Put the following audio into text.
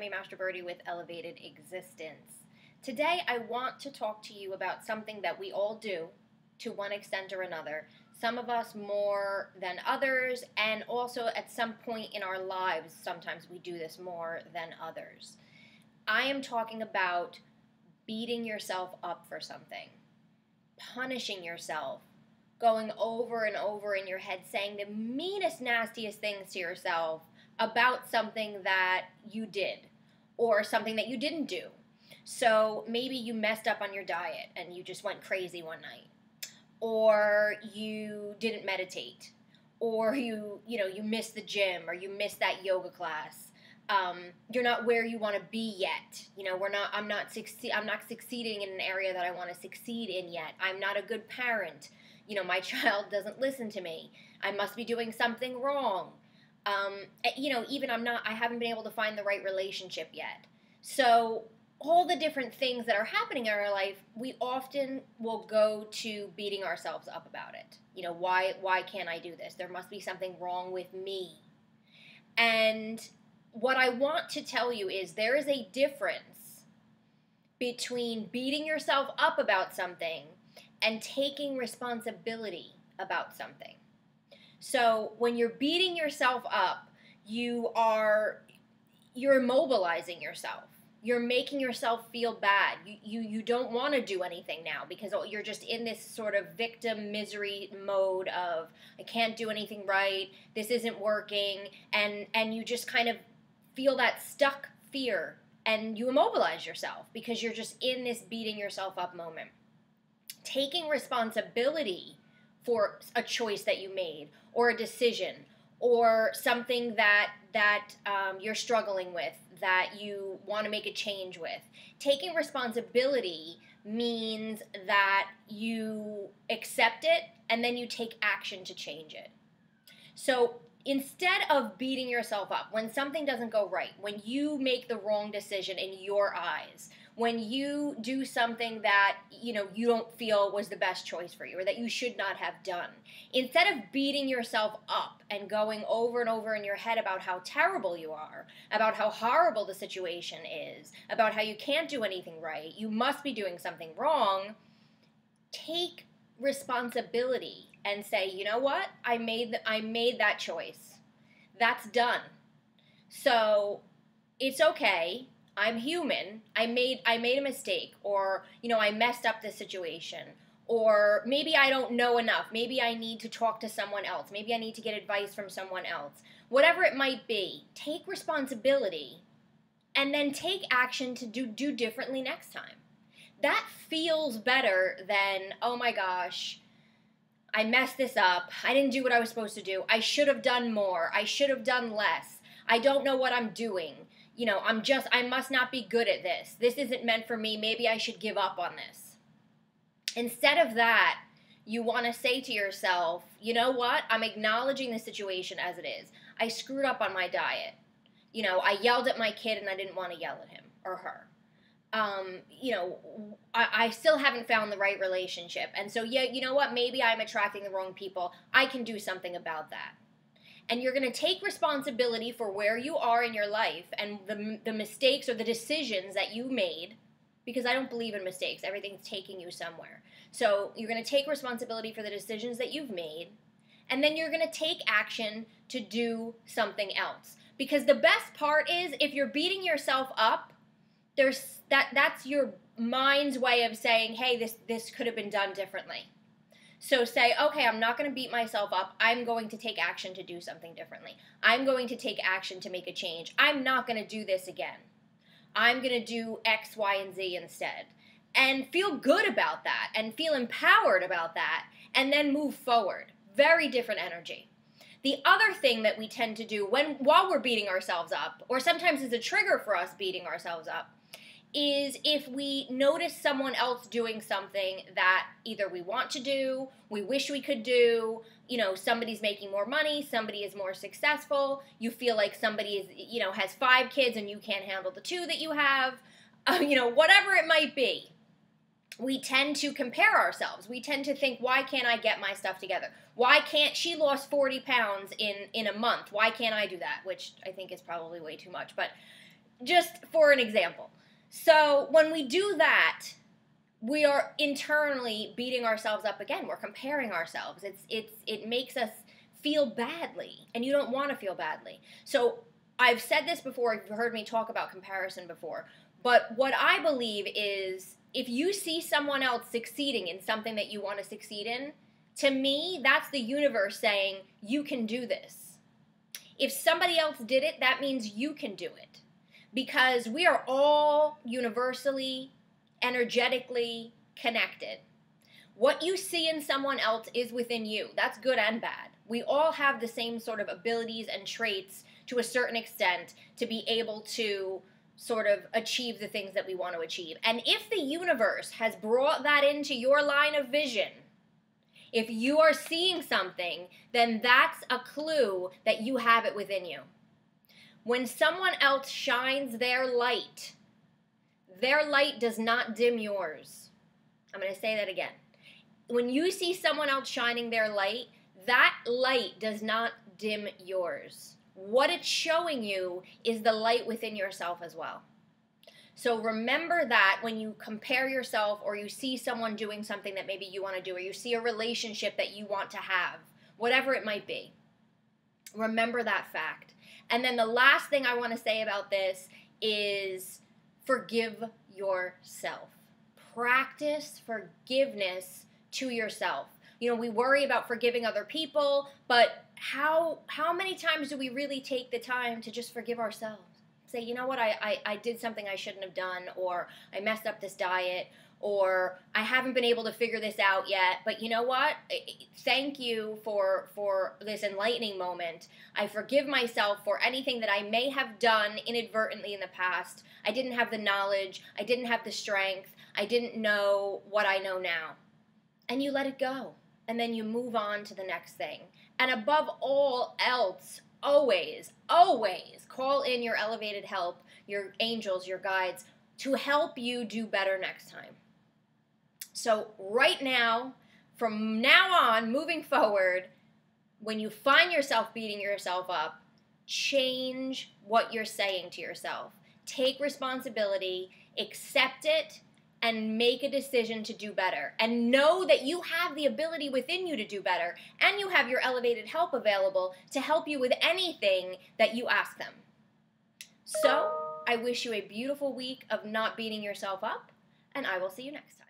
Tammy Mastroberte with Elevated Existence. Today I want to talk to you about something that we all do to one extent or another. Some of us more than others, and also at some point in our lives, sometimes we do this more than others. I am talking about beating yourself up for something, punishing yourself, going over and over in your head, saying the meanest, nastiest things to yourself about something that you did or something that you didn't do. So maybe you messed up on your diet and you just went crazy one night, or you didn't meditate, or you missed the gym, or you missed that yoga class. You're not where you want to be yet. I'm not succeeding in an area that I want to succeed in yet. I'm not a good parent. My child doesn't listen to me. I must be doing something wrong. I haven't been able to find the right relationship yet. So all the different things that are happening in our life, we often will go to beating ourselves up about it. Why can't I do this? There must be something wrong with me. And what I want to tell you is there is a difference between beating yourself up about something and taking responsibility about something. So when you're beating yourself up, you're immobilizing yourself. You're making yourself feel bad. You don't want to do anything now because you're just in this sort of victim misery mode of, I can't do anything right, this isn't working, and you just kind of feel that stuck fear, and you immobilize yourself because you're just in this beating yourself up moment. Taking responsibility for a choice that you made, or a decision, or something that you're struggling with, that you want to make a change with. Taking responsibility means that you accept it and then you take action to change it. So instead of beating yourself up when something doesn't go right, when you make the wrong decision in your eyes, when you do something that you don't feel was the best choice for you or that you should not have done, instead of beating yourself up and going over and over in your head about how terrible you are, about how horrible the situation is, about how you can't do anything right, you must be doing something wrong, take responsibility and say, you know what? I made that choice. That's done. So it's okay. I'm human. I made a mistake, or I messed up the situation, or maybe I don't know enough. Maybe I need to talk to someone else. Maybe I need to get advice from someone else. Whatever it might be, take responsibility and then take action to do differently next time. That feels better than, oh my gosh, I messed this up. I didn't do what I was supposed to do. I should have done more. I should have done less. I don't know what I'm doing. I must not be good at this. This isn't meant for me. Maybe I should give up on this. Instead of that, you want to say to yourself, you know what? I'm acknowledging the situation as it is. I screwed up on my diet. I yelled at my kid and I didn't want to yell at him or her. I still haven't found the right relationship. And so, you know what? Maybe I'm attracting the wrong people. I can do something about that. And you're going to take responsibility for where you are in your life and the mistakes or the decisions that you made, because I don't believe in mistakes. Everything's taking you somewhere. So you're going to take responsibility for the decisions that you've made, and then you're going to take action to do something else. Because the best part is, if you're beating yourself up, that's your mind's way of saying, hey, this could have been done differently. So say, okay, I'm not going to beat myself up. I'm going to take action to do something differently. I'm going to take action to make a change. I'm not going to do this again. I'm going to do X, Y, and Z instead. And feel good about that and feel empowered about that, and then move forward. Very different energy. The other thing that we tend to do while we're beating ourselves up, or sometimes is a trigger for us beating ourselves up, is if we notice someone else doing something that either we want to do, we wish we could do, somebody's making more money, somebody is more successful, you feel like somebody is, has 5 kids and you can't handle the 2 that you have, whatever it might be. We tend to compare ourselves. We tend to think, why can't I get my stuff together? Why can't she lost 40 pounds in a month? Why can't I do that? Which I think is probably way too much, but just for an example. So when we do that, we are internally beating ourselves up again. We're comparing ourselves. It makes us feel badly, and you don't want to feel badly. So I've said this before. You've heard me talk about comparison before. But what I believe is if you see someone else succeeding in something that you want to succeed in, to me, that's the universe saying, you can do this. If somebody else did it, that means you can do it. Because we are all universally, energetically connected. What you see in someone else is within you. That's good and bad. We all have the same sort of abilities and traits to a certain extent to be able to sort of achieve the things that we want to achieve. And if the universe has brought that into your line of vision, if you are seeing something, then that's a clue that you have it within you. When someone else shines their light does not dim yours. I'm going to say that again. When you see someone else shining their light, that light does not dim yours. What it's showing you is the light within yourself as well. So remember that when you compare yourself or you see someone doing something that maybe you want to do, or you see a relationship that you want to have, whatever it might be, remember that fact. And then the last thing I want to say about this is forgive yourself. Practice forgiveness to yourself. You know, we worry about forgiving other people, but how many times do we really take the time to just forgive ourselves? Say, you know what, I did something I shouldn't have done, or I messed up this diet, or I haven't been able to figure this out yet, but you know what? Thank you for this enlightening moment. I forgive myself for anything that I may have done inadvertently in the past. I didn't have the knowledge. I didn't have the strength. I didn't know what I know now. And you let it go. And then you move on to the next thing. And above all else, always, always call in your elevated help, your angels, your guides, to help you do better next time. So right now, from now on, moving forward, when you find yourself beating yourself up, change what you're saying to yourself. Take responsibility, accept it, and make a decision to do better. And know that you have the ability within you to do better, and you have your elevated help available to help you with anything that you ask them. So, I wish you a beautiful week of not beating yourself up, and I will see you next time.